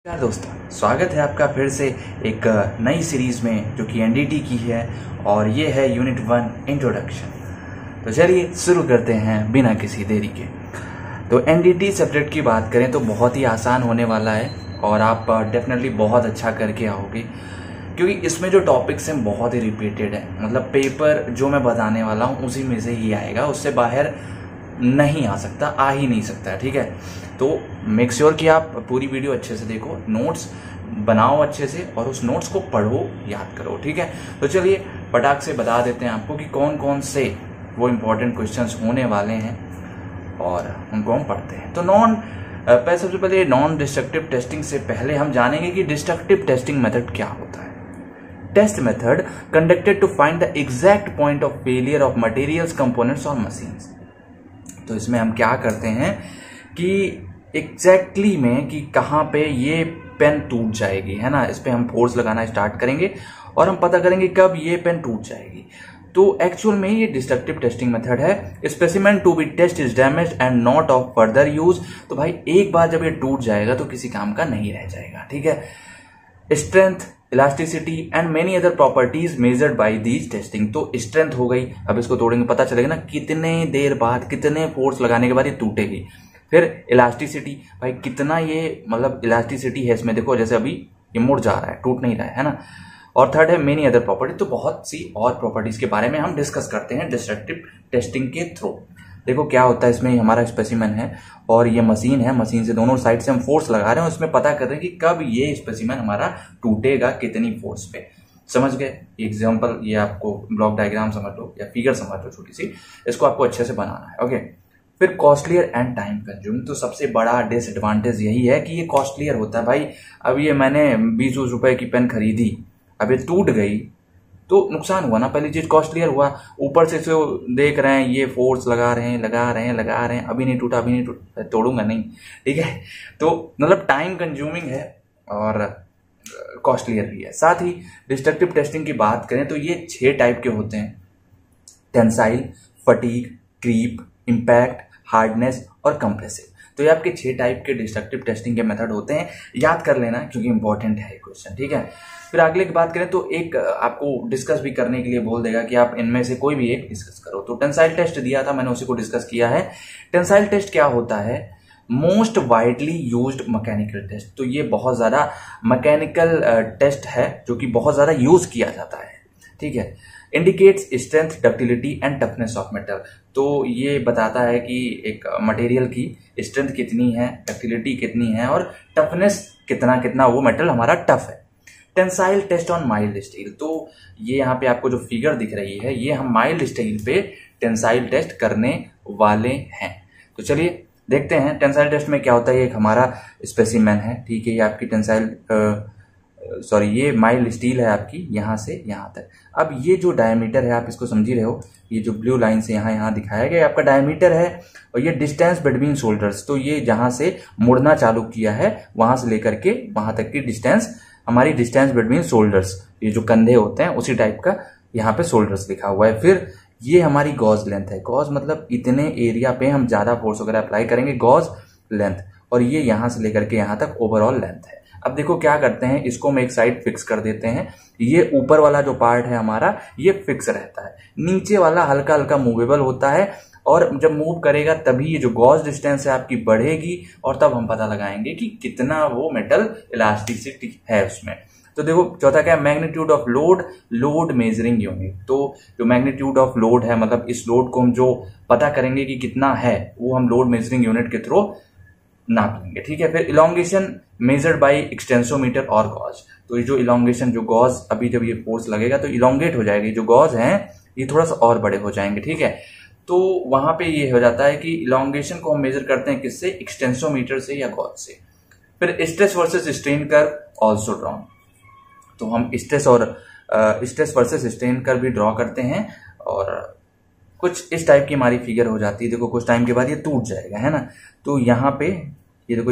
नमस्कार दोस्तों, स्वागत है आपका फिर से एक नई सीरीज में जो कि एनडीटी की है और ये है यूनिट 1 इंट्रोडक्शन। तो चलिए शुरू करते हैं बिना किसी देरी के। तो एनडीटी सब्जेक्ट की बात करें तो बहुत ही आसान होने वाला है और आप डेफिनेटली बहुत अच्छा करके आओगे, क्योंकि इसमें जो टॉपिक्स हैं बहुत ही रिपीटेड है। मतलब पेपर जो मैं बताने वाला हूँ उसी में से ही आएगा, उससे बाहर नहीं आ सकता, आ ही नहीं सकता। ठीक है, तो मेक श्योर कि आप पूरी वीडियो अच्छे से देखो, नोट्स बनाओ अच्छे से और उस नोट्स को पढ़ो, याद करो। ठीक है, तो चलिए फटाक से बता देते हैं आपको कि कौन कौन से वो इम्पोर्टेंट क्वेश्चंस होने वाले हैं और उनको हम पढ़ते हैं। तो सबसे पहले नॉन डिस्ट्रक्टिव टेस्टिंग से पहले हम जानेंगे कि डिस्ट्रक्टिव टेस्टिंग मेथड क्या होता है। Test method conducted to find the exact point of failure of materials, components और मशीन्स। तो इसमें हम क्या करते हैं कि एग्जैक्टली में कि कहाँ पे ये पेन टूट जाएगी, है ना, इस पे हम फोर्स लगाना स्टार्ट करेंगे और हम पता करेंगे कब ये पेन टूट जाएगी। तो एक्चुअल में ये डिस्ट्रक्टिव टेस्टिंग मेथड है। Specimen to be test is damage and not of further use. तो भाई एक बार जब ये टूट जाएगा तो किसी काम का नहीं रह जाएगा। ठीक है, strength, elasticity and many other properties measured by these testing. तो स्ट्रेंथ हो गई, अब इसको तोड़ेंगे पता चलेगा ना कितने देर बाद, कितने फोर्स लगाने के बाद ये टूटेगी। फिर इलास्टिसिटी, भाई कितना ये मतलब इलास्टिसिटी है इसमें, देखो जैसे अभी ये मुड़ जा रहा है, टूट नहीं रहा है ना। और थर्ड है मेनी अदर प्रॉपर्टी। तो बहुत सी और प्रॉपर्टीज के बारे में हम डिस्कस करते हैं डिस्ट्रक्टिव टेस्टिंग के थ्रू। देखो क्या होता है, इसमें हमारा स्पेसिमेन है और ये मशीन है, मशीन से दोनों साइड से हम फोर्स लगा रहे हैं, उसमें पता कर रहे हैं कि कब ये स्पेसिमेन हमारा टूटेगा, कितनी फोर्स पे। समझ गए? एग्जांपल ये आपको ब्लॉक डायग्राम समझ लो या फिगर समझ लो छोटी सी, इसको आपको अच्छे से बनाना है। ओके, फिर कॉस्टलियर एंड टाइम कंज्यूमिंग। तो सबसे बड़ा डिसएडवांटेज यही है कि ये कॉस्टलियर होता है। भाई अब ये मैंने 20 रुपए की पेन खरीदी, अब ये टूट गई तो नुकसान हुआ ना, पहली चीज कॉस्टलियर हुआ, ऊपर से जो देख रहे हैं ये फोर्स लगा रहे हैं, अभी नहीं टूटा, तोड़ूंगा नहीं। ठीक है, तो मतलब टाइम कंज्यूमिंग है और कॉस्टलियर भी है। साथ ही डिस्ट्रक्टिव टेस्टिंग की बात करें तो ये 6 टाइप के होते हैं: tensile, fatigue, creep, impact, hardness और कंप्रेसिव। तो ये आपके 6 टाइप के डिस्ट्रक्टिव टेस्टिंग के मेथड होते हैं, याद कर लेना क्योंकि इंपॉर्टेंट है क्वेश्चन। ठीक है, फिर अगले की बात करें तो एक आपको डिस्कस भी करने के लिए बोल देगा कि आप इनमें से कोई भी एक डिस्कस करो। तो टेंसाइल टेस्ट दिया था, मैंने उसी को डिस्कस किया है। टेंसाइल टेस्ट क्या होता है? Most widely used mechanical test. तो ये बहुत ज्यादा मैकेनिकल टेस्ट है जो कि बहुत ज्यादा यूज किया जाता है। ठीक है, indicates strength, ductility and toughness of metal. तो ये बताता है कि एक मटेरियल की स्ट्रेंथ कितनी है, डक्टिलिटी कितनी है और टफनेस कितना वो मेटल हमारा टफ है। Tensile test on mild steel. तो ये यहाँ पे आपको जो फिगर दिख रही है, ये हम माइल्ड स्टील पे टेंसाइल टेस्ट करने वाले हैं। तो चलिए देखते हैं टेंसाइल टेस्ट में क्या होता है। ये एक हमारा स्पेसिमेन है, ठीक है, ये आपकी ये माइल्ड स्टील है आपकी यहाँ से यहाँ तक। अब ये जो डायमीटर है आप इसको समझ ही रहे हो, ये जो ब्लू लाइन से यहाँ दिखाया गया आपका डायमीटर है और ये डिस्टेंस बिटवीन शोल्डर्स। तो ये जहां से मुड़ना चालू किया है वहां से लेकर के वहां तक की डिस्टेंस हमारी डिस्टेंस बिटवीन शोल्डर्स, ये जो कंधे होते हैं उसी टाइप का यहाँ पे शोल्डर्स लिखा हुआ है। फिर ये हमारी गॉज लेंथ है। गॉज मतलब इतने एरिया पे हम ज्यादा फोर्स वगैरह अप्लाई करेंगे, गॉज लेंथ। और ये यहां से लेकर के यहां तक ओवरऑल लेंथ है। अब देखो क्या करते हैं, इसको हम एक साइड फिक्स कर देते हैं। ये ऊपर वाला जो पार्ट है हमारा ये फिक्स रहता है, नीचे वाला हल्का हल्का मूवेबल होता है और जब मूव करेगा तभी ये जो गॉज डिस्टेंस है आपकी बढ़ेगी और तब हम पता लगाएंगे कि कितना वो मेटल इलास्टिसिटी है उसमें। तो देखो चौथा क्या है, magnitude of load, load measuring unit. तो जो मैग्नीट्यूड ऑफ लोड है मतलब इस लोड को हम जो पता करेंगे कि कितना है वो हम लोड मेजरिंग यूनिट के थ्रू नाप लेंगे। ठीक है, फिर इलोंगेशन मेजर्ड बाय एक्सटेंसोमीटर और गॉज। तो ये जो इलोंगेशन, जो गॉज अभी जब ये फोर्स लगेगा तो इलोंगेट हो जाएगी, जो गॉज हैं ये थोड़ा सा और बड़े हो जाएंगे। ठीक है, तो वहां पे ये हो जाता है कि इलोंगेशन को हम मेजर करते हैं किससे, एक्सटेंसोमीटर से या गॉज से। फिर stress versus strain curve also drawn. तो हम स्ट्रेस वर्सेस स्ट्रेन कर्व भी ड्रॉ करते हैं और कुछ इस टाइप की हमारी फिगर हो जाती है। देखो कुछ टाइम के बाद ये टूट जाएगा, है ना। तो यहाँ पे ये देखो,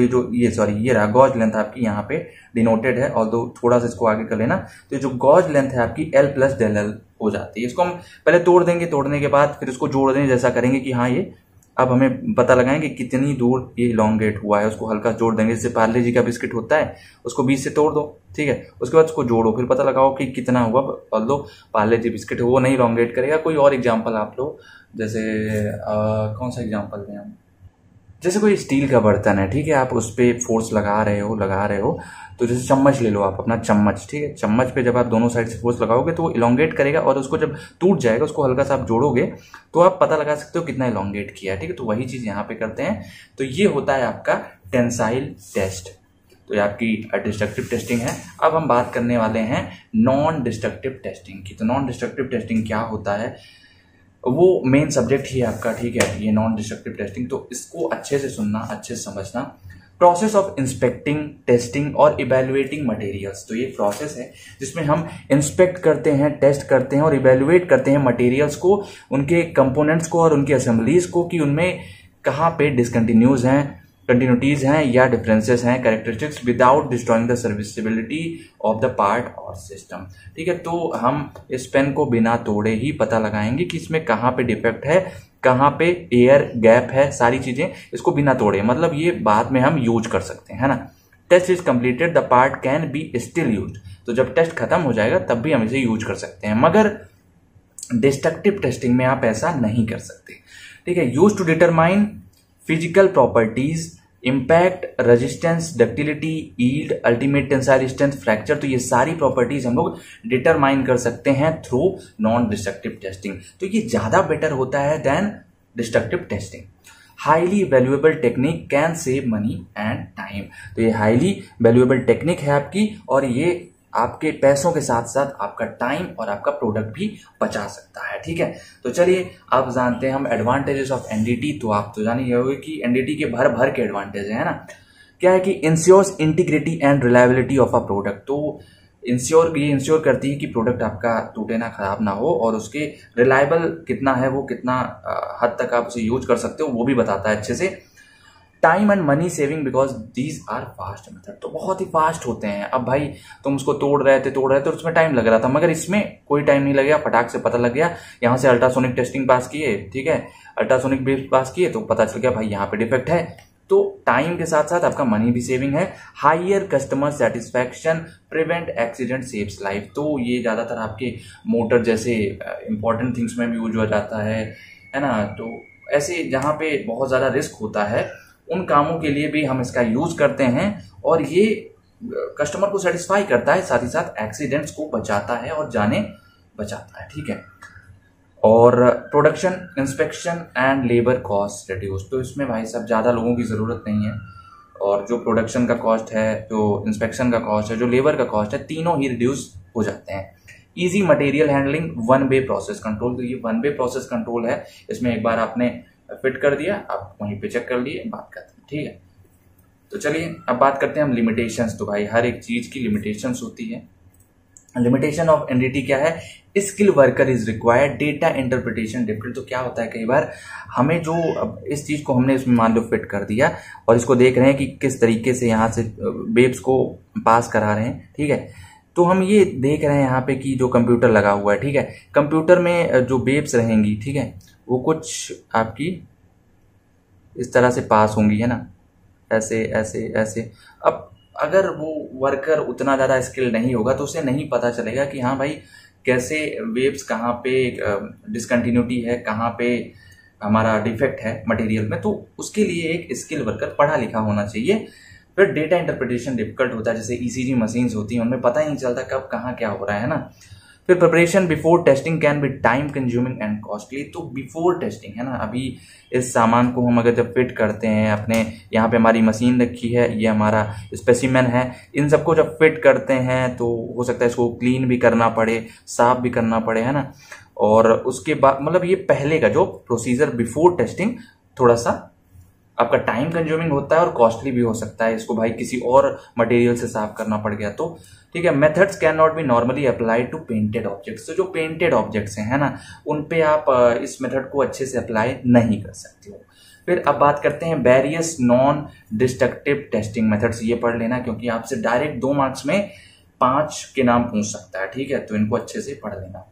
ये रहा गॉज लेंथ आपकी यहाँ पे डिनोटेड है, और थोड़ा सा इसको आगे कर लेना। तो जो गॉज लेंथ है आपकी L + del L हो जाती है। इसको हम पहले तोड़ देंगे, तोड़ने के बाद फिर इसको जोड़ देंगे, जैसा करेंगे कि हाँ ये अब हमें पता लगाएं कि कितनी दूर ये इलोंगेट हुआ है, उसको हल्का जोड़ देंगे। जैसे पार्ले जी का बिस्किट होता है, उसको बीच से तोड़ दो, ठीक है, उसके बाद उसको जोड़ो, फिर पता लगाओ कि कितना हुआ। और लो पार्ले जी बिस्किट वो नहीं इलोंगेट करेगा। कोई और एग्जाम्पल आप लो, जैसे कौन सा एग्जाम्पल दें हम, जैसे कोई स्टील का बर्तन है, ठीक है, आप उस पर फोर्स लगा रहे हो, तो जैसे चम्मच ले लो आप, अपना चम्मच, ठीक है, चम्मच पे जब आप दोनों साइड से फोर्स लगाओगे तो वो इलोंगेट करेगा, और उसको जब टूट जाएगा उसको हल्का सा आप जोड़ोगे तो आप पता लगा सकते हो कितना इलोंगेट किया है, ठीक है। तो वही चीज़ यहाँ पे करते हैं। तो ये होता है आपका टेंसाइल टेस्ट। तो ये आपकी डिस्ट्रक्टिव टेस्टिंग है। अब हम बात करने वाले हैं नॉन डिस्ट्रक्टिव टेस्टिंग की। तो नॉन डिस्ट्रक्टिव टेस्टिंग क्या होता है, वो मेन सब्जेक्ट ही है आपका, ठीक है, ये नॉन डिस्ट्रक्टिव टेस्टिंग। तो इसको अच्छे से सुनना, अच्छे से समझना। प्रोसेस ऑफ इंस्पेक्टिंग, टेस्टिंग और इवेल्युएटिंग मटेरियल्स। तो ये प्रोसेस है जिसमें हम इंस्पेक्ट करते हैं, टेस्ट करते हैं और इवेल्युएट करते हैं मटेरियल्स को, उनके कंपोनेंट्स को और उनकी असेंबलीज को, कि उनमें कहाँ पे डिसकंटिन्यूज हैं, कंटिन्यूटीज हैं या डिफरेंसेस हैं, characteristics, without destroying the serviceability of the part और सिस्टम, ठीक है। तो हम इस पेन को बिना तोड़े ही पता लगाएंगे कि इसमें कहाँ पे डिफेक्ट है, कहाँ पे एयर गैप है, सारी चीजें इसको बिना तोड़े, मतलब ये बाद में हम यूज कर सकते हैं, है ना। Test is completed, the part can be still use. तो जब टेस्ट खत्म हो जाएगा तब भी हम इसे यूज कर सकते हैं, मगर डिस्ट्रक्टिव टेस्टिंग में आप ऐसा नहीं कर सकते, ठीक है। Use to determine physical properties, impact, resistance, ductility, yield, ultimate tensile strength, fracture. तो ये सारी प्रॉपर्टीज हम लोग डिटरमाइन कर सकते हैं थ्रू नॉन डिस्ट्रक्टिव टेस्टिंग। तो ये ज्यादा बेटर होता है than destructive testing. Highly valuable technique, can save money and time. तो ये हाईली वैल्यूएबल टेक्निक है आपकी, और ये आपके पैसों के साथ साथ आपका टाइम और आपका प्रोडक्ट भी बचा सकता है, ठीक है। तो चलिए अब जानते हैं हम एडवांटेजेस ऑफ एनडीटी। तो आप तो जान ही होंगे कि एनडीटी के भर भर के एडवांटेज है ना। क्या है कि ensures integrity and reliability of a product. तो ये इंश्योर करती है कि प्रोडक्ट आपका टूटे ना, खराब ना हो, और उसके रिलायबल कितना है, वो कितना हद तक आप उसे यूज कर सकते हो वो भी बताता है अच्छे से। Time and money saving because these are fast method. तो बहुत ही फास्ट होते हैं। अब भाई तुम उसको तोड़ रहे थे उसमें टाइम लग रहा था, मगर इसमें कोई टाइम नहीं लगेगा, फटाक से पता लग गया। यहाँ से अल्ट्रासोनिक टेस्टिंग पास किए, ठीक है, अल्ट्रासोनिक बेस पास किए तो पता चल गया भाई यहाँ पे डिफेक्ट है। तो टाइम के साथ साथ आपका मनी भी सेविंग है। Higher customer satisfaction, prevent accident, saves life. तो ये ज्यादातर आपके मोटर जैसे इंपॉर्टेंट थिंग्स में भी यूज हो जाता है ना। तो ऐसे जहाँ पे बहुत ज्यादा रिस्क होता है उन कामों के लिए भी हम इसका यूज करते हैं, और ये कस्टमर को सेटिस्फाई करता है, साथ ही साथ एक्सीडेंट्स को बचाता है और जाने बचाता है, ठीक है। और production, inspection and labour cost reduce. तो इसमें भाई साहब ज़्यादा लोगों की ज़रूरत नहीं है, और जो प्रोडक्शन का कॉस्ट है, जो इंस्पेक्शन का कॉस्ट है, जो लेबर का कॉस्ट है, तीनों ही रिड्यूस हो जाते हैं। Easy material handling, one way process control. तो ये वन वे प्रोसेस कंट्रोल है, इसमें एक बार आपने फिट कर दिया, आप वहीं पे चेक कर लिए, बात करते हैं, ठीक है। तो चलिए अब बात करते हैं हम लिमिटेशंस। तो भाई हर एक चीज की लिमिटेशंस होती है। लिमिटेशन ऑफ एनडीटी क्या है, skill worker is required, data interpretation difficult. तो क्या होता है कई बार हमें जो इस चीज को हमने इसमें मान लो फिट कर दिया और इसको देख रहे हैं कि किस तरीके से यहाँ से वेव्स को पास करा रहे हैं, ठीक है। तो हम ये देख रहे हैं यहाँ पे कि जो कंप्यूटर लगा हुआ है, ठीक है, कंप्यूटर में जो वेव्स रहेंगी, ठीक है, वो कुछ आपकी इस तरह से पास होंगी, है ना, ऐसे ऐसे ऐसे। अब अगर वो वर्कर उतना ज़्यादा स्किल नहीं होगा तो उसे नहीं पता चलेगा कि हाँ भाई कैसे वेव्स, कहाँ पे डिसकंटिन्यूटी है, कहाँ पे हमारा डिफेक्ट है मटेरियल में। तो उसके लिए एक स्किल वर्कर पढ़ा लिखा होना चाहिए। फिर डेटा इंटरप्रिटेशन डिफिकल्ट होता है, जैसे ईसीजी मशीन्स होती हैं, उनमें पता ही नहीं चलता कब कहाँ क्या हो रहा है ना। फिर preparation before testing can be time consuming and costly. तो बिफोर टेस्टिंग, है ना, अभी इस सामान को हम अगर जब फिट करते हैं, अपने यहाँ पे हमारी मशीन रखी है, ये हमारा स्पेसिमेन है, इन सबको जब फिट करते हैं तो हो सकता है इसको क्लीन भी करना पड़े, साफ भी करना पड़े, है ना। और उसके बाद मतलब ये पहले का जो प्रोसीजर बिफोर टेस्टिंग थोड़ा सा आपका टाइम कंज्यूमिंग होता है और कॉस्टली भी हो सकता है। इसको भाई किसी और मटेरियल से साफ करना पड़ गया तो, ठीक है। Methods can not be normally applied to painted objects. तो जो पेंटेड ऑब्जेक्ट्स हैं, है ना, उन पे आप इस मेथड को अच्छे से अप्लाई नहीं कर सकते हो। फिर अब बात करते हैं various non destructive testing methods. ये पढ़ लेना क्योंकि आपसे डायरेक्ट 2 मार्क्स में 5 के नाम पूछ सकता है, ठीक है, तो इनको अच्छे से पढ़ लेना।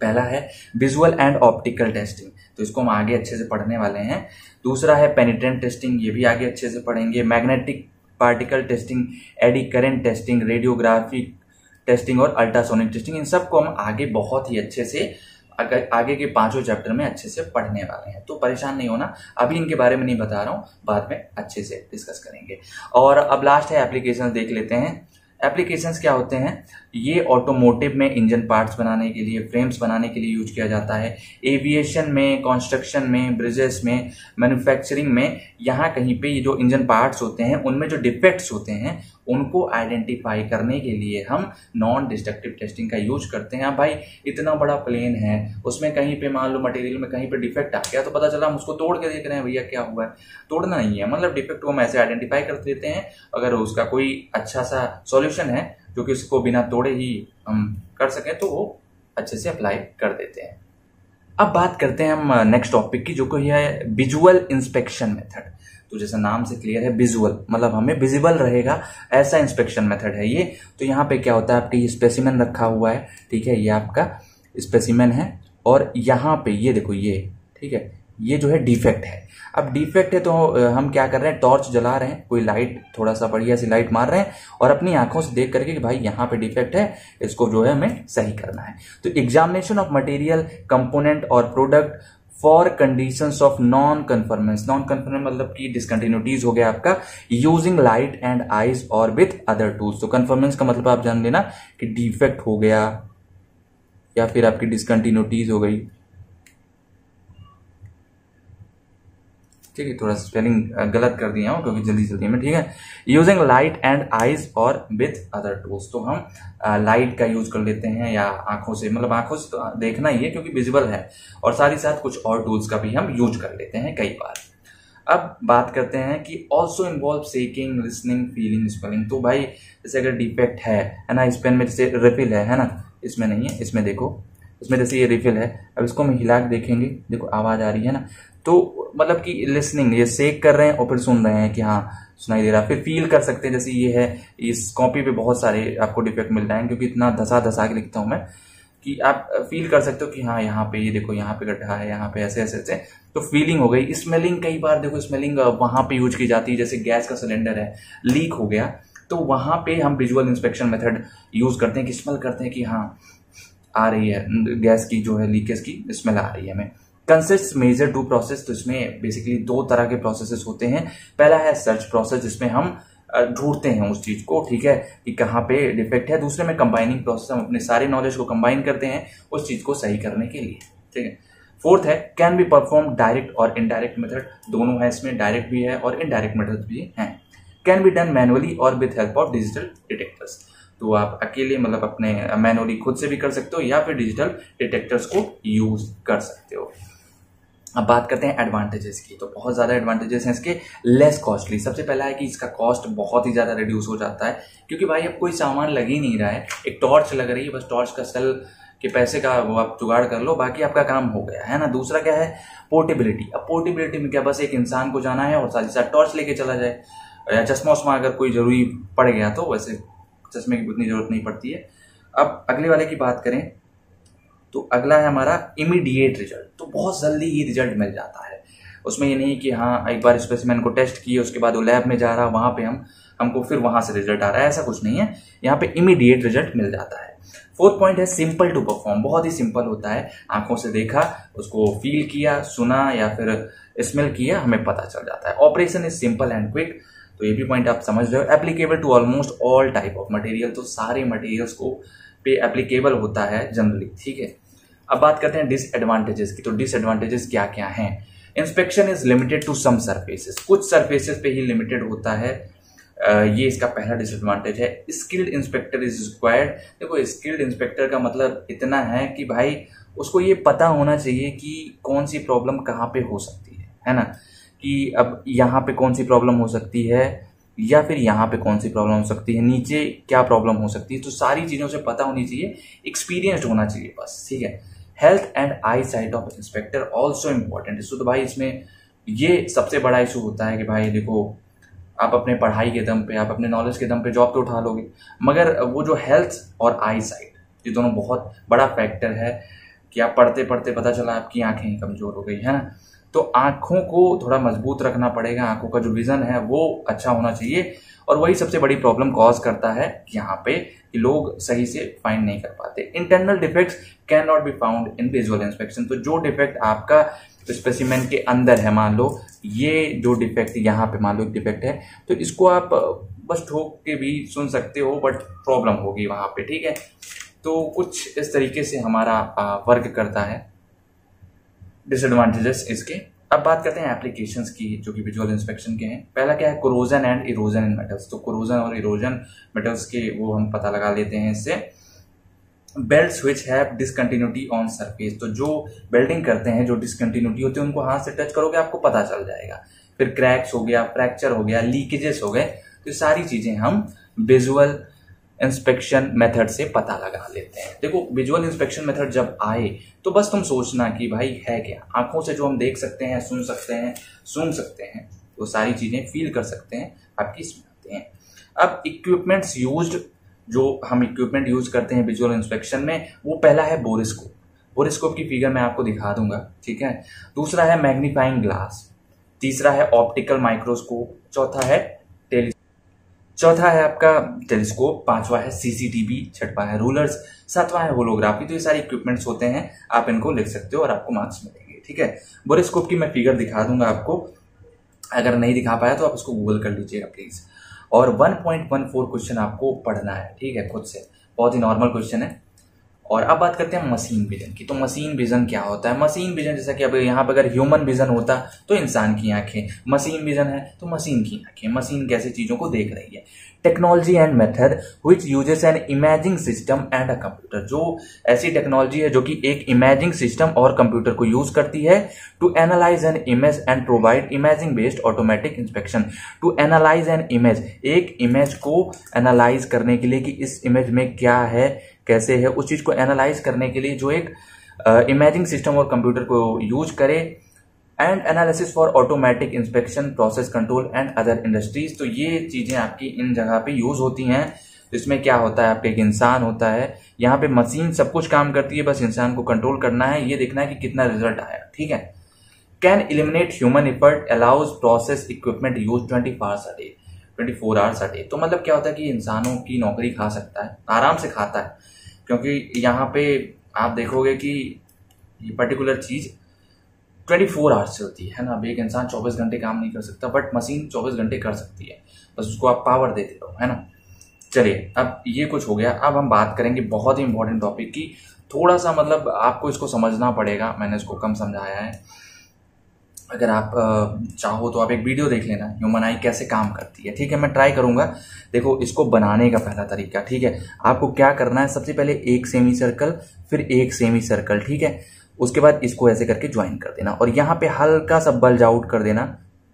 पहला है विजुअल एंड ऑप्टिकल टेस्टिंग। तो इसको हम आगे अच्छे से पढ़ने वाले हैं। दूसरा है पेनिट्रेंट टेस्टिंग, ये भी आगे अच्छे से पढ़ेंगे। Magnetic particle testing, eddy current testing, radiographic testing और अल्ट्रासोनिक टेस्टिंग, इन सब को हम आगे बहुत ही अच्छे से आगे के 5 चैप्टर में अच्छे से पढ़ने वाले हैं। तो परेशान नहीं होना, अभी इनके बारे में नहीं बता रहा हूँ, बाद में अच्छे से डिस्कस करेंगे। और अब लास्ट है एप्लीकेशन, देख लेते हैं। एप्लीकेशंस क्या होते हैं? ये ऑटोमोटिव में इंजन पार्ट्स बनाने के लिए, फ्रेम्स बनाने के लिए यूज किया जाता है। एविएशन में, कंस्ट्रक्शन में, ब्रिजेस में, मैन्युफैक्चरिंग में, यहाँ कहीं पे ये जो इंजन पार्ट्स होते हैं उनमें जो डिफेक्ट्स होते हैं उनको आइडेंटिफाई करने के लिए हम नॉन डिस्ट्रक्टिव टेस्टिंग का यूज करते हैं। अब भाई इतना बड़ा प्लेन है, उसमें कहीं पे मान लो मटेरियल में कहीं पे डिफेक्ट आ गया तो पता चला हम उसको तोड़ के देख रहे हैं भैया क्या हुआ है। तोड़ना नहीं है, मतलब डिफेक्ट को हम ऐसे आइडेंटिफाई कर देते हैं। अगर उसका कोई अच्छा सा सॉल्यूशन है जो कि उसको बिना तोड़े ही हम कर सकें तो वो अच्छे से अप्लाई कर देते हैं। अब बात करते हैं हम नेक्स्ट टॉपिक की, जो कि है विजुअल इंस्पेक्शन मेथड। तो जैसा नाम से क्लियर है, विजुअल मतलब हमें विजिबल रहेगा ऐसा इंस्पेक्शन मेथड है ये। तो यहाँ पे क्या होता है, आपके ये स्पेसिमेन रखा हुआ है, ठीक है, ये आपका स्पेसिमेन है और यहाँ पे ये देखो ये, ठीक है, ये जो है डिफेक्ट है। अब डिफेक्ट है तो हम क्या कर रहे हैं, टॉर्च जला रहे हैं, कोई लाइट थोड़ा सा बढ़िया सी लाइट मार रहे हैं और अपनी आंखों से देख करके कि भाई यहाँ पे डिफेक्ट है, इसको जो है हमें सही करना है। तो एग्जामिनेशन ऑफ मटेरियल, कंपोनेंट और product for conditions of non conformance. Non conformance मतलब कि डिसकंटिन्यूटीज हो गया आपका, यूजिंग लाइट एंड आइज और विथ अदर टूल्स। तो कन्फर्मेंस का मतलब आप जान लेना कि डिफेक्ट हो गया या फिर आपकी डिसकंटिन्यूटीज हो गई, ठीक है, थोड़ा स्पेलिंग गलत कर दिया हूं क्योंकि जल्दी जल्दी में, ठीक है। यूजिंग लाइट एंड आइज और विथ अदर टूल्स, तो हम लाइट का यूज कर लेते हैं या आंखों से, मतलब आंखों से तो देखना ही है क्योंकि विजिबल है, और साथ ही साथ कुछ और टूल्स का भी हम यूज कर लेते हैं कई बार। अब बात करते हैं कि also involve seeking, listening, feeling, smelling. तो भाई जैसे अगर डिफेक्ट है ना, इस पेन में जैसे रिफिल है ना, इसमें नहीं है, इसमें देखो, इसमें जैसे ये रिफिल है, अब इसको हम हिला के देखेंगे, देखो आवाज आ रही है ना, तो मतलब कि लिसनिंग, ये सेक कर रहे हैं और फिर सुन रहे हैं कि हाँ सुनाई दे रहा है। फिर फील कर सकते हैं, जैसे ये है, इस कॉपी पे बहुत सारे आपको डिफेक्ट मिल जाएंगे क्योंकि इतना धसा धसा के लिखता हूं मैं कि आप फील कर सकते हो कि हाँ यहाँ पे ये देखो, यहाँ पे गड्ढा है, यहाँ पे ऐसे ऐसे ऐसे, तो फीलिंग हो गई। स्मेलिंग, कई बार देखो स्मेलिंग वहां पे यूज की जाती है, जैसे गैस का सिलेंडर है, लीक हो गया तो वहां पे हम विजुअल इंस्पेक्शन मेथड यूज करते हैं कि स्मेल करते हैं कि हाँ आ रही है गैस की जो है लीकेज की स्मेल आ रही है हमें। कंसिस्ट मेजर 2 प्रोसेस, तो इसमें बेसिकली 2 तरह के प्रोसेसेस होते हैं। पहला है सर्च प्रोसेस, जिसमें हम ढूंढते हैं उस चीज को, ठीक है, कि कहाँ पे डिफेक्ट है। दूसरे में कंबाइनिंग प्रोसेस, हम अपने सारे नॉलेज को कंबाइन करते हैं उस चीज को सही करने के लिए, ठीक है। फोर्थ है कैन बी परफॉर्म डायरेक्ट और इनडायरेक्ट मेथड, दोनों है इसमें, डायरेक्ट भी है और इनडायरेक्ट मेथड भी है। कैन बी डन मैनुअली और with help of digital detectors, तो आप अकेले मतलब अपने मैनुअली खुद से भी कर सकते हो या फिर डिजिटल डिटेक्टर्स को यूज कर सकते हो। अब बात करते हैं एडवांटेजेस की, तो बहुत ज़्यादा एडवांटेजेस हैं इसके। लेस कॉस्टली, सबसे पहला है कि इसका कॉस्ट बहुत ही ज़्यादा रिड्यूस हो जाता है क्योंकि भाई अब कोई सामान लग ही नहीं रहा है, एक टॉर्च लग रही है, बस टॉर्च का सेल के पैसे का वो आप जुगाड़ कर लो, बाकी आपका काम हो गया है ना। दूसरा क्या है, पोर्टेबिलिटी। अब पोर्टेबिलिटी में क्या, बस एक इंसान को जाना है और साथ ही साथ टॉर्च लेके चला जाए, या चश्मा उश्मा अगर कोई जरूरी पड़ गया तो वैसे चश्मे की उतनी जरूरत नहीं पड़ती है। अब अगले वाले की बात करें तो अगला है हमारा इमीडिएट रिजल्ट, तो बहुत जल्दी ही रिजल्ट मिल जाता है। उसमें ये नहीं कि हाँ एक बार स्पेसिमेन को टेस्ट किए उसके बाद वो लैब में जा रहा, वहां पे हमको फिर वहां से रिजल्ट आ रहा है, ऐसा कुछ नहीं है, यहाँ पे इमीडिएट रिजल्ट मिल जाता है। फोर्थ पॉइंट है सिंपल टू परफॉर्म, बहुत ही सिंपल होता है, आंखों से देखा, उसको फील किया, सुना या फिर स्मेल किया, हमें पता चल जाता है। Operation is simple and quick, तो ये भी पॉइंट आप समझ रहे हो। Applicable to almost all type of material, तो सारे मटेरियल्स को पे एप्लीकेबल होता है जनरली, ठीक है। अब बात करते हैं डिसएडवांटेजेस की, तो डिसएडवांटेजेस क्या क्या हैं। Inspection is limited to some surfaces, कुछ सरफेसेस पे ही लिमिटेड होता है, ये इसका पहला डिसएडवांटेज है। स्किल्ड इंस्पेक्टर इज रिक्वायर्ड, देखो स्किल्ड इंस्पेक्टर का मतलब इतना है कि भाई उसको ये पता होना चाहिए कि कौन सी प्रॉब्लम कहाँ पे हो सकती है ना, कि अब यहाँ पे कौन सी प्रॉब्लम हो सकती है या फिर यहाँ पे कौन सी प्रॉब्लम हो सकती है, नीचे क्या प्रॉब्लम हो सकती है, तो सारी चीजों से पता होनी चाहिए, एक्सपीरियंस्ड होना चाहिए बस, ठीक है। Health and I site of inspector also important issue, तो भाई इसमें ये सबसे बड़ा इशू होता है कि भाई देखो आप अपने पढ़ाई के दम पे, आप अपने नॉलेज के दम पे जॉब तो उठा लोगे, मगर वो जो हेल्थ और आई साइट, ये दोनों बहुत बड़ा फैक्टर है कि आप पढ़ते पढ़ते पता चला आपकी आंखें कमजोर हो गई, है ना। तो आंखों को थोड़ा मजबूत रखना पड़ेगा, आंखों का जो विजन है वो अच्छा होना चाहिए, और वही सबसे बड़ी प्रॉब्लम कॉज करता है यहाँ पे कि लोग सही से फाइंड नहीं कर पाते। Internal defects can not be found in visual inspection. तो जो डिफेक्ट आपका स्पेसिमेन के अंदर है, मान लो ये जो डिफेक्ट यहाँ पे मान लो एक डिफेक्ट है, तो इसको आप बस ठोक के भी सुन सकते हो, बट प्रॉब्लम होगी वहां पे, ठीक है। तो कुछ इस तरीके से हमारा वर्क करता है, डिसएडवांटेजेस इसके। अब बात करते हैं एप्लीकेशंस की जो कि विजुअल इंस्पेक्शन के हैं। पहला क्या है, corrosion and erosion in metals. तो कोरोजन और इरोजन मेटल्स के वो हम पता लगा लेते हैं इससे। Belts which have discontinuity on surface. तो जो बेल्डिंग करते हैं, जो डिसकंटिन्यूटी होती है, उनको हाथ से टच करोगे आपको पता चल जाएगा। फिर क्रैक्स हो गया, फ्रैक्चर हो गया, लीकेजेस हो गए, तो सारी चीजें हम विजुअल इंस्पेक्शन मेथड से पता लगा लेते हैं। देखो विजुअल इंस्पेक्शन मेथड जब आए तो बस तुम सोचना कि भाई है क्या, आंखों से जो हम देख सकते हैं, सुन सकते हैं, सूंघ सकते हैं, वो सारी चीजें फील कर सकते हैं, आपकी इसमें आते हैं। अब इक्विपमेंट्स यूज्ड, जो हम इक्विपमेंट यूज करते हैं विजुअल इंस्पेक्शन में, वो पहला है बोरिस्कोप। बोरिस्कोप की फिगर मैं आपको दिखा दूंगा, ठीक है। दूसरा है मैग्नीफाइंग ग्लास, तीसरा है ऑप्टिकल माइक्रोस्कोप, चौथा है आपका टेलीस्कोप, पांचवा है सीसीटीवी, छठवां है रूलर्स, सातवां है होलोग्राफी। तो ये सारे इक्विपमेंट्स होते हैं, आप इनको लिख सकते हो और आपको मार्क्स मिलेंगे, ठीक है। बोरिस्कोप की मैं फिगर दिखा दूंगा आपको, अगर नहीं दिखा पाया तो आप इसको गूगल कर लीजिएगा प्लीज। और 1.14 क्वेश्चन आपको पढ़ना है, ठीक है, खुद से, बहुत ही नॉर्मल क्वेश्चन है। और अब बात करते हैं मशीन विजन की। तो मशीन विजन क्या होता है? मशीन विजन जैसा कि अब यहाँ पर अगर ह्यूमन विजन होता तो इंसान की आंखें, मशीन विजन है तो मशीन की आंखें, मशीन कैसे चीजों को देख रही है। Technology and method which uses an imaging system and a computer. जो ऐसी टेक्नोलॉजी है जो कि एक इमेजिंग सिस्टम और कंप्यूटर को यूज करती है to analyse an image and provide imaging based automatic inspection. To analyse an image, एक इमेज को एनालाइज करने के लिए कि इस इमेज में क्या है, कैसे है, उस चीज को एनालाइज करने के लिए जो एक इमेजिंग सिस्टम और कंप्यूटर को यूज करे। And analysis for automatic inspection, process control and other industries. तो ये चीजें आपकी इन जगह पे यूज होती हैं। इसमें क्या होता है, आपका एक इंसान होता है, यहाँ पे मशीन सब कुछ काम करती है, बस इंसान को कंट्रोल करना है, ये देखना है कि कितना रिजल्ट आया, ठीक है। Can eliminate human effort, allows process equipment use 24 hours a day. तो मतलब क्या होता है कि इंसानों की नौकरी खा सकता है, आराम से खाता है, क्योंकि यहाँ पे आप देखोगे कि ये पर्टिकुलर चीज 24 आवर्स से होती है ना। अब एक इंसान 24 घंटे काम नहीं कर सकता, बट मशीन 24 घंटे कर सकती है, बस उसको आप पावर देते रहो, है ना। चलिए अब ये कुछ हो गया। अब हम बात करेंगे बहुत ही इंपॉर्टेंट टॉपिक की। थोड़ा सा मतलब आपको इसको समझना पड़ेगा, मैंने इसको कम समझाया है। अगर आप चाहो तो आप एक वीडियो देख लेना, ह्यूमन आई कैसे काम करती है, ठीक है। मैं ट्राई करूंगा। देखो इसको बनाने का पहला तरीका, ठीक है, आपको क्या करना है, सबसे पहले एक सेमी सर्कल, फिर एक सेमी सर्कल, ठीक है। उसके बाद इसको ऐसे करके ज्वाइन कर देना और यहाँ पे हल्का सा बल्ज आउट कर देना,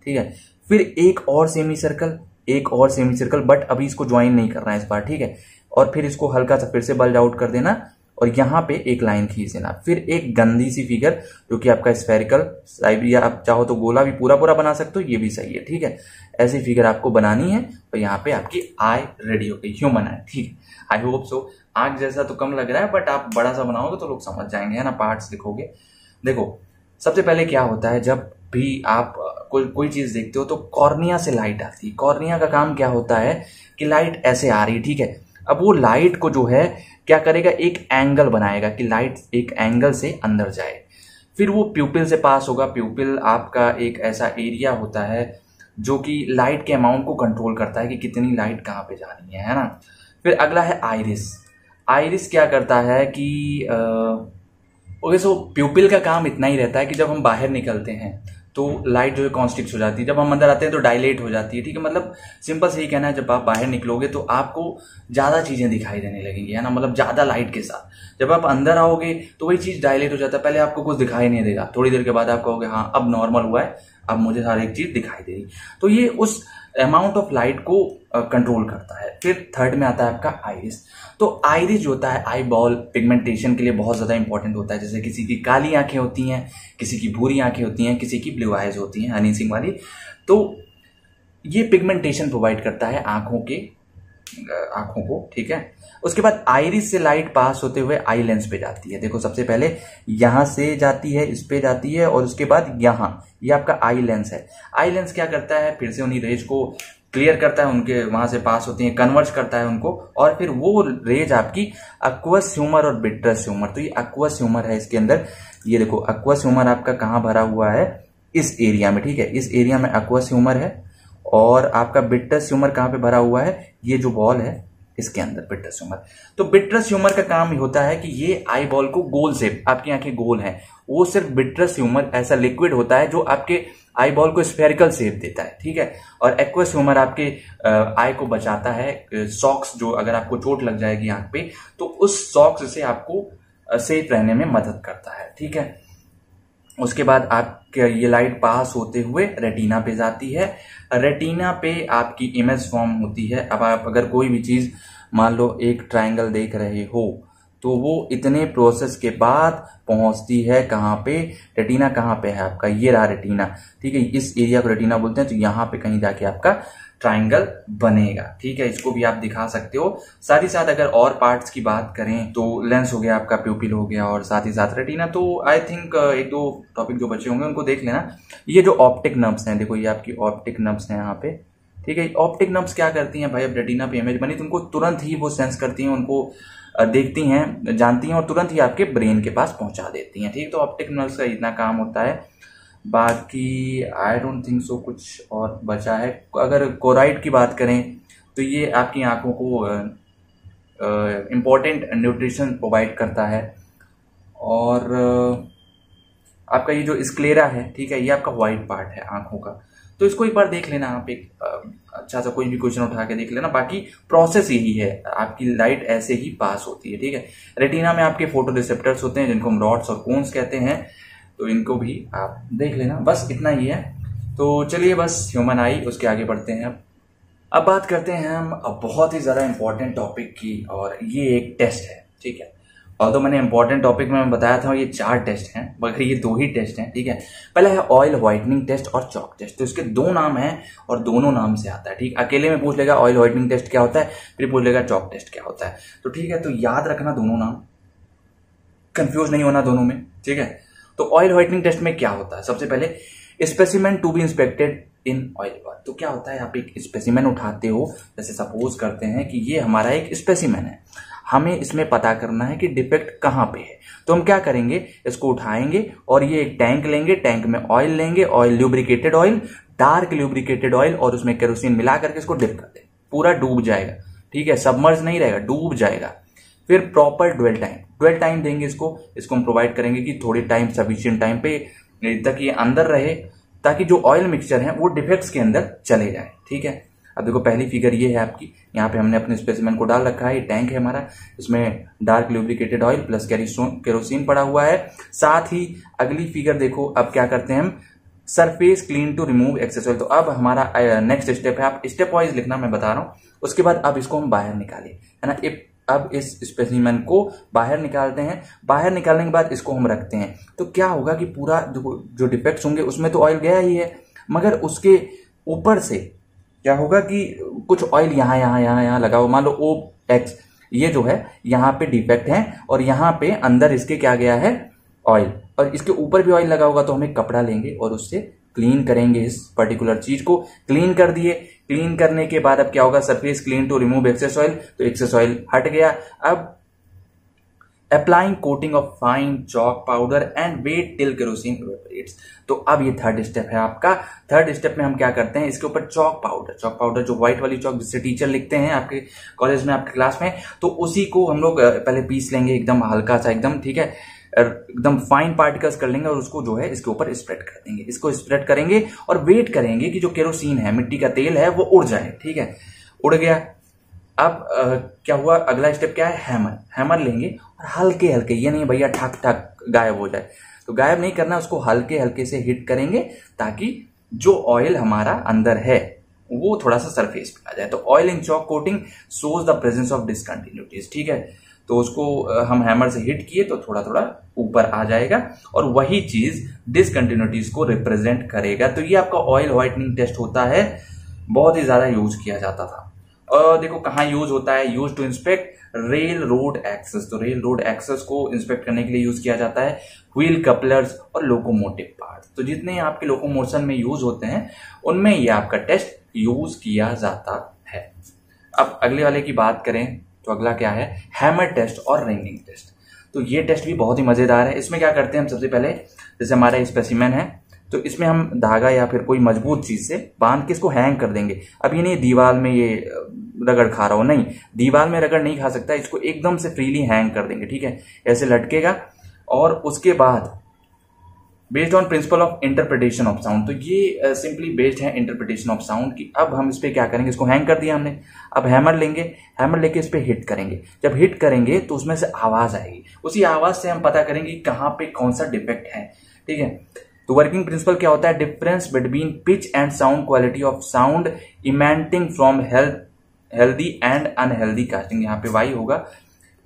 ठीक है। फिर एक और सेमी सर्कल, एक और सेमी सर्कल, बट अभी इसको ज्वाइन नहीं करना है इस बार, ठीक है। और फिर इसको हल्का सा फिर से बल्ज आउट कर देना और यहाँ पे एक लाइन खींच देना। फिर एक गंदी सी फिगर जो कि आपका स्फेरिकल साइड, या आप चाहो तो गोला भी पूरा पूरा बना सकते हो, ये भी सही है, ठीक है। ऐसी फिगर आपको बनानी है और यहाँ पे आपकी आई रेडी हो गई, ह्यूमन आई, ठीक है। I hope so. आंख जैसा तो कम लग रहा है, बट आप बड़ा सा बनाओगे तो लोग समझ जाएंगे, है ना, पार्ट्स दिखोगे। देखो सबसे पहले क्या होता है, जब भी आप कोई चीज देखते हो तो कॉर्निया से लाइट आती है। कॉर्निया का काम क्या होता है कि लाइट ऐसे आ रही, ठीक है। अब वो लाइट को जो है क्या करेगा, एक एंगल बनाएगा कि लाइट एक एंगल से अंदर जाए, फिर वो प्यूपिल से पास होगा। प्यूपिल आपका एक ऐसा एरिया होता है जो कि लाइट के अमाउंट को कंट्रोल करता है कि कितनी लाइट कहाँ पे जा रही है ना। फिर अगला है आइरिस। आइरिस क्या करता है कि ओके सो प्यूपिल का काम इतना ही रहता है कि जब हम बाहर निकलते हैं तो लाइट जो है कॉन्स्ट्रिक्ट हो जाती है, जब हम अंदर आते हैं तो डायलेट हो जाती है, ठीक है। मतलब सिंपल से ही कहना है, जब आप बाहर निकलोगे तो आपको ज्यादा चीजें दिखाई देने लगेंगी, है ना, मतलब ज्यादा लाइट के साथ। जब आप अंदर आओगे तो वही चीज डायलेट हो जाता है, पहले आपको कुछ दिखाई नहीं देगा, थोड़ी देर के बाद आप कहोगे हाँ अब नॉर्मल हुआ है, अब मुझे हर एक चीज दिखाई दे रही। तो ये उस अमाउंट ऑफ लाइट को कंट्रोल करता है। फिर थर्ड में आता है आपका आइरिस। तो आइरिस जो होता है आई बॉल पिगमेंटेशन के लिए बहुत ज्यादा इंपॉर्टेंट होता है। जैसे किसी की काली आंखें होती हैं, किसी की भूरी आंखें होती हैं, किसी की ब्लू आइज होती हैं, हनी सिंह वाली। तो ये पिगमेंटेशन प्रोवाइड करता है आंखों के आंखों को, ठीक है। उसके बाद आइरिस से लाइट पास होते हुए आई लेंस पे जाती है। देखो सबसे पहले यहां से जाती है, इस पे जाती है, और उसके बाद यहां, ये आपका आई लेंस है। आई लेंस क्या करता है, फिर से उन्हीं रेज को क्लियर करता है, उनके वहां से पास होती है, कन्वर्ज करता है उनको, और फिर वो रेज आपकी एक्वस ह्यूमर और विट्रस ह्यूमर, तो ये एक्वस ह्यूमर है इसके अंदर। ये देखो एक्वस ह्यूमर आपका कहाँ भरा हुआ है, इस एरिया में, ठीक है, इस एरिया में एक्वस ह्यूमर है। और आपका विट्रस ह्यूमर कहाँ पे भरा हुआ है, ये जो बॉल है इसके अंदर विट्रस ह्यूमर। तो विट्रस ह्यूमर का काम ही होता है कि ये आई बॉल को गोल शेप, आपकी आंखें गोल हैं, वो सिर्फ विट्रस ह्यूमर ऐसा लिक्विड होता है जो आपके आई बॉल को स्फेरिकल शेप देता है, ठीक है। और एक्वस ह्यूमर आपके आई को बचाता है सॉक्स, जो अगर आपको चोट लग जाएगी आंख पे तो उस सॉक्स से आपको सेफ रहने में मदद करता है, ठीक है। उसके बाद आपके ये लाइट पास होते हुए रेटिना पे जाती है। रेटिना पे आपकी इमेज फॉर्म होती है। अब आप अगर कोई भी चीज मान लो एक ट्रायंगल देख रहे हो तो वो इतने प्रोसेस के बाद पहुंचती है कहाँ पे, रेटिना कहाँ पे है आपका, ये रहा रेटिना, ठीक है। इस एरिया को रेटिना बोलते हैं। तो यहाँ पे कहीं जाके आपका ट्रायंगल बनेगा, ठीक है। इसको भी आप दिखा सकते हो। साथ ही साथ अगर और पार्ट्स की बात करें तो लेंस हो गया आपका, प्यूपिल हो गया, और साथ ही साथ रेटिना। तो आई थिंक एक दो टॉपिक जो बचे होंगे उनको देख लेना। ये जो ऑप्टिक नर्व्स हैं, देखो ये आपकी ऑप्टिक नर्व्स हैं यहाँ पे, ठीक है। ऑप्टिक नर्व्स क्या करती हैं भाई, अब रेटिना पे इमेज बनी तो उनको तुरंत ही वो सेंस करती हैं, उनको देखती हैं, जानती हैं, और तुरंत ही आपके ब्रेन के पास पहुंचा देती हैं, ठीक। तो ऑप्टिक नर्व्स का इतना काम होता है। बाकी आई डोंट थिंक सो कुछ और बचा है। अगर कोराइड की बात करें तो ये आपकी आंखों को इम्पोर्टेंट न्यूट्रिशन प्रोवाइड करता है। और आपका ये जो स्क्लेरा है, ठीक है, ये आपका व्हाइट पार्ट है आंखों का। तो इसको एक बार देख लेना आप, एक अच्छा सा कोई भी क्वेश्चन उठा के देख लेना। बाकी प्रोसेस यही है, आपकी लाइट ऐसे ही पास होती है, ठीक है। रेटिना में आपके फोटो रिसेप्टर्स होते हैं जिनको हम रॉड्स और कोन्स कहते हैं, तो इनको भी आप देख लेना। बस इतना ही है। तो चलिए बस ह्यूमन आई, उसके आगे बढ़ते हैं। अब बात करते हैं हम बहुत ही ज्यादा इंपॉर्टेंट टॉपिक की, और ये एक टेस्ट है, ठीक है। और तो मैंने इंपॉर्टेंट टॉपिक में बताया था ये 4 टेस्ट हैं, मगर ये 2 ही टेस्ट हैं, ठीक है। पहला है ऑयल व्हाइटनिंग टेस्ट और चॉक टेस्ट। तो इसके 2 नाम हैं और दोनों नाम से आता है, ठीक। अकेले में पूछ लेगा ऑयल व्हाइटनिंग टेस्ट क्या होता है, फिर पूछ लेगा चॉक टेस्ट क्या होता है। तो ठीक है, तो याद रखना दोनों नाम, कंफ्यूज नहीं होना दोनों में, ठीक है। तो ऑयल व्हाइटनिंग टेस्ट में क्या होता है, सबसे पहले specimen to be inspected in oil bath. तो क्या होता है, आप एक स्पेसिमेन उठाते हो, जैसे सपोज करते हैं कि ये हमारा एक स्पेसिमेन है, हमें इसमें पता करना है कि डिफेक्ट कहाँ पे है। तो हम क्या करेंगे, इसको उठाएंगे और ये एक टैंक लेंगे, टैंक में ऑयल लेंगे, ऑयल ल्यूब्रिकेटेड ऑयल, डार्क ल्यूब्रिकेटेड ऑयल, और उसमें केरोसिन मिला करके इसको डिप कर दें, पूरा डूब जाएगा, ठीक है, सबमर्ज नहीं रहेगा, डूब जाएगा। फिर प्रॉपर ड्वेल टाइम देंगे इसको हम प्रोवाइड करेंगे कि थोड़ी टाइम, सफिशिएंट टाइम पे तक ये अंदर रहे, ताकि जो ऑयल मिक्सचर है वो डिफेक्ट्स के अंदर चले जाए, ठीक है। अब देखो पहली फिगर ये है आपकी, यहाँ पे हमने अपने स्पेसिमेन को डाल रखा है, ये टैंक है हमारा, इसमें डार्क ल्यूब्रिकेटेड ऑयल प्लस केरोसिन पड़ा हुआ है। साथ ही अगली फिगर देखो, अब क्या करते हैं हम, surface clean to remove excess oil. तो अब हमारा नेक्स्ट स्टेप है, आप स्टेप वाइज लिखना, मैं बता रहा हूँ। उसके बाद अब इसको हम बाहर निकालें, है ना। अब इस स्पेसिमेन को बाहर निकालते हैं। बाहर निकालने के बाद इसको हम रखते हैं। तो क्या होगा कि पूरा जो डिफेक्ट्स होंगे उसमें तो ऑयल गया ही है, मगर उसके ऊपर से क्या होगा कि कुछ ऑयल यहाँ लगा हुआ, मान लो OX, ये जो है यहाँ पे डिफेक्ट है और यहाँ पे अंदर इसके क्या गया है, ऑयल, और इसके ऊपर भी ऑयल लगा होगा। तो हम एक कपड़ा लेंगे और उससे क्लीन करेंगे, इस पर्टिकुलर चीज को क्लीन कर दिए। क्लीन करने के बाद अब क्या होगा, surface clean to remove excess oil, तो एक्सेस ऑयल हट गया। अब applying coating of fine chalk powder and wait till kerosene evaporates. तो अब ये थर्ड स्टेप है आपका। थर्ड स्टेप में हम क्या करते हैं, इसके ऊपर चॉक पाउडर जो व्हाइट वाली चॉक जिससे टीचर लिखते हैं आपके कॉलेज में, आपके क्लास में, तो उसी को हम लोग पहले पीस लेंगे, एकदम हल्का सा, एकदम, ठीक है, एकदम फाइन पार्टिकल्स कर लेंगे और उसको जो है इसके ऊपर स्प्रेड कर देंगे। इसको स्प्रेड करेंगे और वेट करेंगे कि जो केरोसिन है, मिट्टी का तेल है, वो उड़ जाए, ठीक है। उड़ गया। अब क्या हुआ, अगला स्टेप क्या है, हैमर लेंगे और हल्के हल्के, ये नहीं भैया ठक ठक गायब हो जाए, तो गायब नहीं करना, उसको हल्के हल्के से हिट करेंगे ताकि जो ऑयल हमारा अंदर है वो थोड़ा सा सरफेस पे आ जाए। तो oil in chalk coating shows the presence of discontinuities, ठीक है। तो उसको हम हैमर से हिट किए तो थोड़ा थोड़ा ऊपर आ जाएगा और वही चीज डिसकंटिन्यूटीज को रिप्रेजेंट करेगा। तो ये आपका ऑयल व्हाइटनिंग टेस्ट होता है, बहुत ही ज्यादा यूज किया जाता था। और देखो कहाँ यूज होता है, use to inspect rail road axles. तो रेल रोड एक्सेस को इंस्पेक्ट करने के लिए यूज किया जाता है। व्हील कपलर्स और लोकोमोटिव पार्ट्स, तो जितने आपके लोकोमोशन में यूज होते हैं उनमें ये आपका टेस्ट यूज किया जाता है। अब अगले वाले की बात करें तो अगला क्या है, हैमर टेस्ट और रिंगिंग टेस्ट। तो ये टेस्ट भी बहुत ही मजेदार है। इसमें क्या करते हैं हम, सबसे पहले जैसे हमारा स्पेसिमेन है तो इसमें हम धागा या फिर कोई मजबूत चीज से बांध के इसको हैंग कर देंगे। अब ये नहीं दीवार में ये रगड़ खा रहा हो, नहीं, दीवार में रगड़ नहीं खा सकता, इसको एकदम से फ्रीली हैंग कर देंगे, ठीक है, ऐसे लटकेगा। और उसके बाद based on principle of interpretation of sound, तो ये सिंपली बेस्ड है इंटरप्रिटेशन ऑफ साउंड की। अब हम इस पे क्या करेंगे, इसको हैंग कर दिया हमने, अब हैमर लेंगे, हैमर लेके इस पे हिट करेंगे। जब हिट करेंगे तो उसमें से आवाज आएगी, उसी आवाज से हम पता करेंगे कि कहाँ पे कौन सा डिफेक्ट है, ठीक है। तो वर्किंग प्रिंसिपल क्या होता है, difference between pitch and sound quality of sound emanating from healthy and unhealthy casting. यहाँ पे वाई होगा,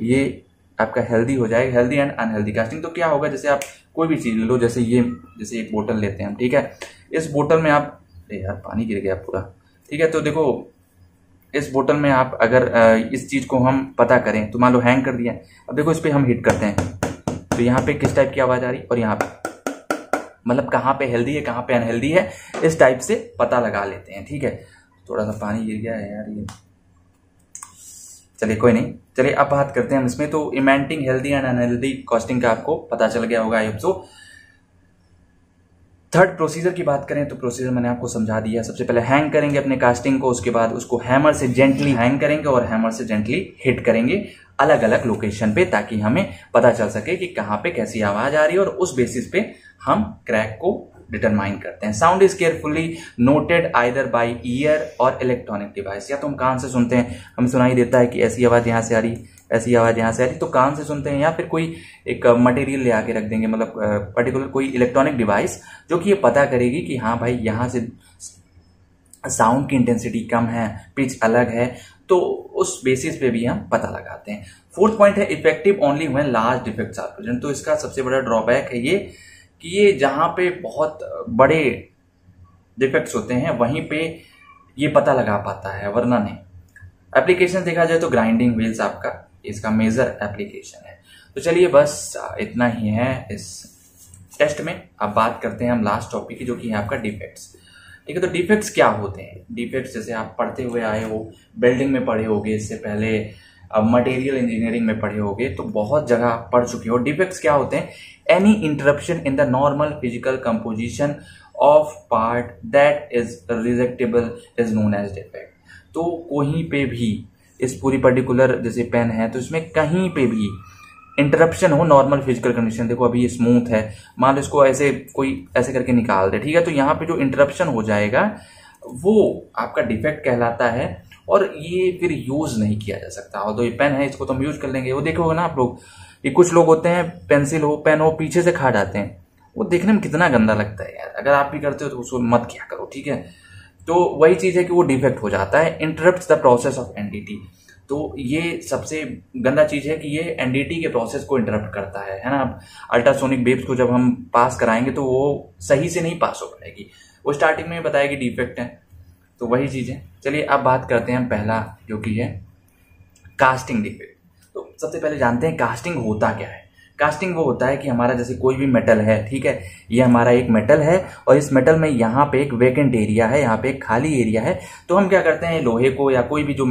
ये आपका हेल्दी हो जाएगा, हेल्दी एंड अनहेल्दी कास्टिंग। तो क्या होगा, जैसे आप कोई भी चीज ले लो, जैसे ये, जैसे एक बोतल लेते हैं हम, ठीक है, इस बोतल में आप, यार पानी गिर गया पूरा, ठीक है। तो देखो इस बोतल में आप अगर इस चीज को हम पता करें तो मान लो हैंग कर दिया, अब देखो इस पे हम हिट करते हैं तो यहाँ पे किस टाइप की आवाज आ रही, और यहाँ पे मतलब कहाँ पे हेल्दी है कहाँ पे अनहेल्दी है, इस टाइप से पता लगा लेते हैं, ठीक है। थोड़ा सा पानी गिर गया है यार ये, चलिए कोई नहीं। चलिए अब बात करते हैं हम इसमें, तो इमेंटिंग हेल्दी एंड अनहेल्दी कास्टिंग का आपको पता चल गया होगा I hope so. Third procedure की बात करें तो प्रोसीजर मैंने आपको समझा दिया। सबसे पहले हैंग करेंगे अपने कास्टिंग को, उसके बाद उसको हैमर से जेंटली हैंग करेंगे और हैमर से जेंटली हिट करेंगे अलग अलग लोकेशन पे, ताकि हमें पता चल सके कि कहाँ पे कैसी आवाज आ रही है, और उस बेसिस पे हम क्रैक को डिटरमाइन करते हैं। Sound is carefully noted either by year और इलेक्ट्रॉनिक डिवाइस। या तो हम कान से सुनते हैं, हमें सुनाई देता है कि ऐसी आवाज यहाँ से आ रही, ऐसी आवाज यहाँ से आ रही, तो कान से सुनते हैं, या फिर कोई एक मटेरियल ले आके रख देंगे, मतलब पर्टिकुलर कोई इलेक्ट्रॉनिक डिवाइस जो कि ये पता करेगी कि हाँ भाई यहाँ से साउंड की इंटेंसिटी कम है, पिच अलग है, तो उस बेसिस पे भी हम पता लगाते हैं। फोर्थ पॉइंट है effective only when large defects are present. तो इसका सबसे बड़ा ड्रॉबैक है ये कि ये जहां पे बहुत बड़े डिफेक्ट्स होते हैं वहीं पे ये पता लगा पाता है, वरना नहीं। एप्लीकेशन देखा जाए तो ग्राइंडिंग व्हील्स आपका इसका मेजर एप्लीकेशन है। तो चलिए बस इतना ही है इस टेस्ट में। अब बात करते हैं हम लास्ट टॉपिक की, जो कि है आपका डिफेक्ट्स, ठीक है। तो डिफेक्ट्स क्या होते हैं, डिफेक्ट्स जैसे आप पढ़ते हुए आए हो, बिल्डिंग में पढ़े होगे, इससे पहले मटेरियल इंजीनियरिंग में पढ़े होगे, तो बहुत जगह पढ़ चुके हो। डिफेक्ट्स क्या होते हैं, any interruption in the normal physical composition of part that is rejectable is known as defect. तो कहीं पे भी इस पूरी पर्टिकुलर जैसे पेन है तो इसमें कहीं पे भी इंटरप्शन हो नॉर्मल फिजिकल कंडीशन, देखो अभी ये स्मूथ है, मान लो इसको ऐसे कोई ऐसे करके निकाल दे, ठीक है, तो यहाँ पे जो इंटरप्शन हो जाएगा वो आपका डिफेक्ट कहलाता है, और ये फिर यूज नहीं किया जा सकता। और तो ये पेन है, इसको तो हम यूज कर लेंगे। वो देखोगे ना आप लोग, ये कुछ लोग होते हैं पेंसिल हो पेन हो पीछे से खा जाते हैं, वो देखने में कितना गंदा लगता है यार। अगर आप भी करते हो तो उसको मत किया करो, ठीक है। तो वही चीज है कि वो डिफेक्ट हो जाता है, interrupts the process of NDT. तो ये सबसे गंदा चीज है कि ये एनडीटी के प्रोसेस को इंटरप्ट करता है ना। अल्ट्रासोनिक वेव्स को जब हम पास कराएंगे तो वो सही से नहीं पास हो पाएगी, वो स्टार्टिंग में बताएगी डिफेक्ट है, तो वही चीज है। चलिए अब बात करते हैं पहला जो कि है कास्टिंग डिफेक्ट। तो सबसे पहले जानते हैं कास्टिंग होता क्या है। कास्टिंग वो होता है कि हमारा जैसे कोई भी मेटल है, ठीक है, ये हमारा एक मेटल है और इस मेटल में यहाँ पे एक वेकेंट एरिया है, यहाँ पे एक खाली एरिया है, तो हम क्या करते हैं लोहे को या कोई भी जो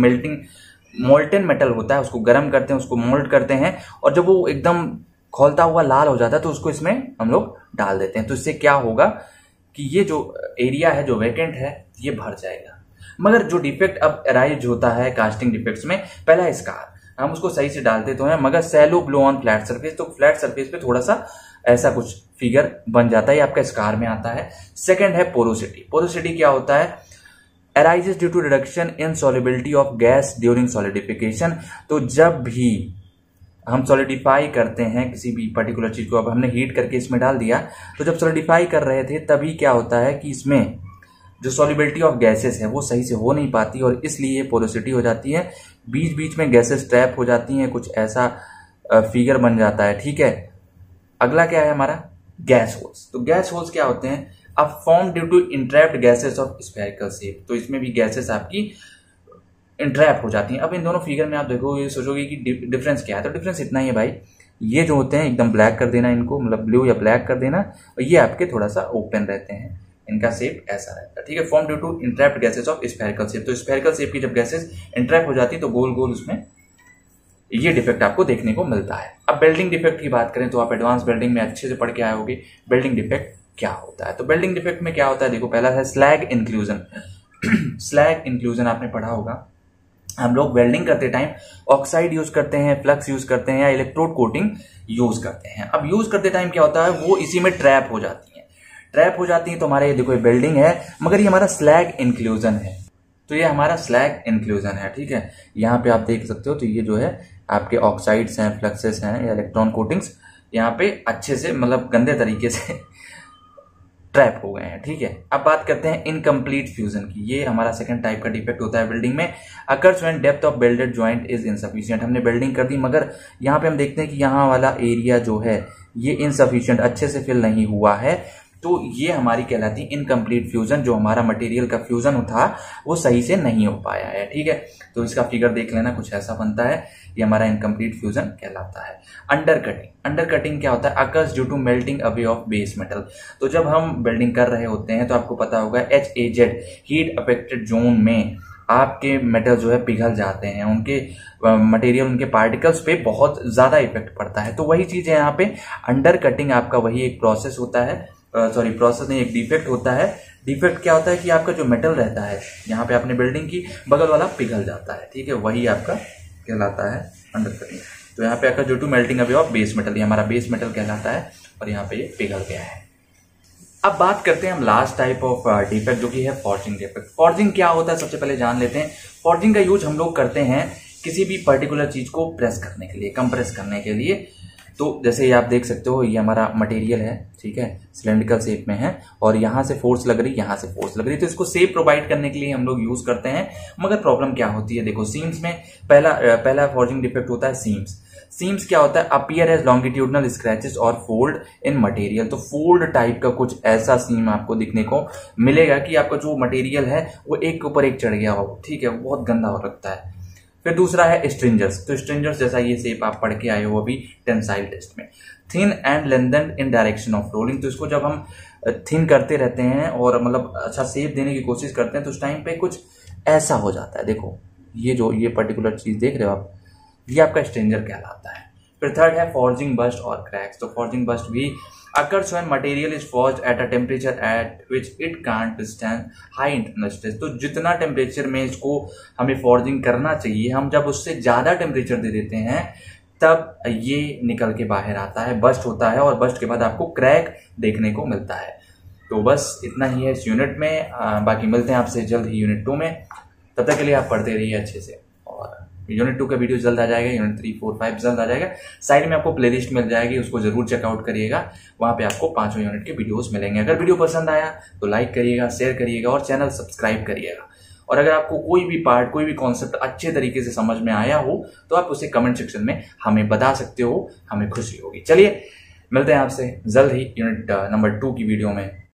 मोल्टेन मेटल होता है उसको गर्म करते हैं, उसको मोल्ड करते हैं, और जब वो एकदम खौलता हुआ लाल हो जाता है तो उसको इसमें हम लोग डाल देते हैं। तो इससे क्या होगा कि ये जो एरिया है जो वेकेंट है ये भर जाएगा। मगर जो डिफेक्ट अब अराइज होता है कास्टिंग डिफेक्ट्स में, पहला स्कार, हम उसको सही से डालते तो हैं मगर shallow glow on flat surface, तो फ्लैट सरफेस पे थोड़ा सा ऐसा कुछ फिगर बन जाता है, ये आपका स्कार में आता है। सेकंड है पोरोसिटी। पोरोसिटी क्या होता है, arises due to reduction in solubility of gas during solidification. तो जब भी हम सॉलिडिफाई करते हैं किसी भी पर्टिकुलर चीज को, अब हमने हीट करके इसमें डाल दिया, तो जब सॉलिडिफाई कर रहे थे तभी क्या होता है कि इसमें जो सॉलिबिलिटी ऑफ गैसेस है वो सही से हो नहीं पाती और इसलिए पोरोसिटी हो जाती है, बीच बीच में गैसेस ट्रैप हो जाती हैं, कुछ ऐसा फिगर बन जाता है, ठीक है। अगला क्या है हमारा गैस होल्स। तो गैस होल्स क्या होते हैं, अब form due to entrapped gases of spherical shape. तो इसमें भी गैसेस आपकी इंट्रैप हो जाती हैं। अब इन दोनों फिगर में आप देखो, ये सोचोगे कि डिफरेंस क्या है, तो डिफरेंस इतना ही है भाई, ये जो होते हैं एकदम ब्लैक कर देना इनको, मतलब ब्लू या ब्लैक कर देना, और ये आपके थोड़ा सा ओपन रहते हैं, इनका शेप ऐसा रहता है, ठीक है। Form due to entrapped gases of spherical shape, तो स्फेरिकल शेप की जब गैसेस इंट्रैप हो जाती है तो गोल गोल उसमें ये डिफेक्ट आपको देखने को मिलता है। अब बेल्डिंग डिफेक्ट की बात करें तो आप एडवांस बेल्डिंग में अच्छे से पढ़ के आए होगे बेल्डिंग डिफेक्ट क्या होता है। तो बेल्डिंग डिफेक्ट में क्या होता है, देखो पहला है स्लैग इंक्लूजन। स्लैग इंक्लूजन आपने पढ़ा होगा, हम लोग वेल्डिंग करते टाइम ऑक्साइड यूज करते हैं, फ्लक्स यूज करते हैं या इलेक्ट्रोड कोटिंग यूज करते हैं। अब यूज करते टाइम क्या होता है, वो इसी में ट्रैप हो जाती है। ट्रैप हो जाती है तो हमारे देखो ये बेल्डिंग है, मगर ये हमारा स्लैग इंक्लूजन है, तो ये हमारा स्लैग इंक्लूजन है, ठीक है। यहाँ पे आप देख सकते हो, तो ये जो है आपके ऑक्साइड्स हैं, फ्लक्सेस हैं या इलेक्ट्रॉन कोटिंग्स यहाँ पे अच्छे से मतलब गंदे तरीके से ट्रैप हो गए हैं, ठीक है। अब बात करते हैं इनकम्प्लीट फ्यूजन की। ये हमारा सेकंड टाइप का डिफेक्ट होता है बिल्डिंग में। Occurs when depth of welded joint is insufficient, हमने बिल्डिंग कर दी मगर यहाँ पे हम देखते हैं कि यहाँ वाला एरिया जो है ये इनसफिशिएंट, अच्छे से फिल नहीं हुआ है, तो ये हमारी कहलाती है इनकम्प्लीट फ्यूजन। जो हमारा मटेरियल का फ्यूजन था वो सही से नहीं हो पाया है, ठीक है। तो इसका फिगर देख लेना, कुछ ऐसा बनता है, ये हमारा इनकम्प्लीट फ्यूजन कहलाता है। अंडर कटिंग, अंडर कटिंग क्या होता है, occurs due to melting away of base metal. तो जब हम वेल्डिंग कर रहे होते हैं तो आपको पता होगा HAZ हीट अफेक्टेड जोन में आपके मेटल जो है पिघल जाते हैं, उनके मटेरियल, उनके पार्टिकल्स पे बहुत ज्यादा इफेक्ट पड़ता है। तो वही चीज है यहाँ पे, अंडर कटिंग आपका वही एक प्रोसेस होता है, प्रोसेस नहीं, एक डिफेक्ट होता है। डिफेक्ट क्या होता है कि आपका जो मेटल रहता है यहाँ पे आपने बिल्डिंग की, बगल वाला पिघल जाता है, ठीक है, वही आपका कहलाता है अंडर कटिंग। तो यहाँ पे आपका due to melting away of base metal, ये हमारा बेस मेटल कहलाता है और यहाँ पे ये पिघल गया है। अब बात करते हैं हम लास्ट टाइप ऑफ डिफेक्ट, जो कि है फॉर्जिंग डिफेक्ट। फॉर्जिंग क्या होता है सबसे पहले जान लेते हैं। फॉर्जिंग का यूज हम लोग करते हैं किसी भी पर्टिकुलर चीज को प्रेस करने के लिए, कंप्रेस करने के लिए। तो जैसे ये आप देख सकते हो, ये हमारा मटेरियल है, ठीक है, सिलेंड्रिकल शेप में है और यहाँ से फोर्स लग रही, यहाँ से फोर्स लग रही, तो इसको शेप प्रोवाइड करने के लिए हम लोग यूज करते हैं। मगर प्रॉब्लम क्या होती है, देखो सीम्स में पहला फॉर्जिंग डिफेक्ट होता है सीम्स। सीम्स क्या होता है, अपीयर एज लॉन्गिट्यूडनल स्क्रैचेस और फोल्ड इन मटेरियल। तो फोल्ड टाइप का कुछ ऐसा सीम आपको दिखने को मिलेगा कि आपका जो मटेरियल है वो एक के ऊपर एक चढ़ गया हो, ठीक है, बहुत गंदा हो लगता है। फिर दूसरा है स्ट्रिंजर्स। तो स्ट्रिंजर्स जैसा ये शेप आप पढ़ के आए हो अभी टेंसाइल टेस्ट में। Thin and lengthened in direction of rolling. तो इसको जब हम थिन करते रहते हैं और मतलब अच्छा शेप देने की कोशिश करते हैं तो उस टाइम पे कुछ ऐसा हो जाता है। देखो ये पर्टिकुलर चीज देख रहे हो आप, ये आपका स्ट्रिंजर कहलाता है। फिर थर्ड है फॉर्जिंग बस्ट और क्रैक्स। तो फॉर्जिंग बस्ट भी occurs when material is forged at a temperature at which it can't withstand high internal stress। तो जितना टेम्परेचर में इसको हमें फॉर्जिंग करना चाहिए, हम जब उससे ज्यादा टेम्परेचर दे देते हैं तब ये निकल के बाहर आता है, बस्ट होता है और बस्ट के बाद आपको क्रैक देखने को मिलता है। तो बस इतना ही है इस यूनिट में, बाकी मिलते हैं आपसे जल्द ही यूनिट 2 में। तब तक के लिए आप पढ़ते रहिए अच्छे से, और यूनिट 2 का वीडियो जल्द आ जाएगा, यूनिट 3, 4, 5 जल्द आ जाएगा। साइड में आपको प्लेलिस्ट मिल जाएगी, उसको जरूर चेकआउट करिएगा, वहां पे आपको 5 यूनिट के वीडियोस मिलेंगे। अगर वीडियो पसंद आया तो लाइक करिएगा, शेयर करिएगा और चैनल सब्सक्राइब करिएगा। और अगर आपको कोई भी पार्ट, कोई भी कॉन्सेप्ट अच्छे तरीके से समझ में आया हो तो आप उसे कमेंट सेक्शन में हमें बता सकते हो, हमें खुशी होगी। चलिए मिलते हैं आपसे जल्द ही यूनिट नंबर 2 की वीडियो में।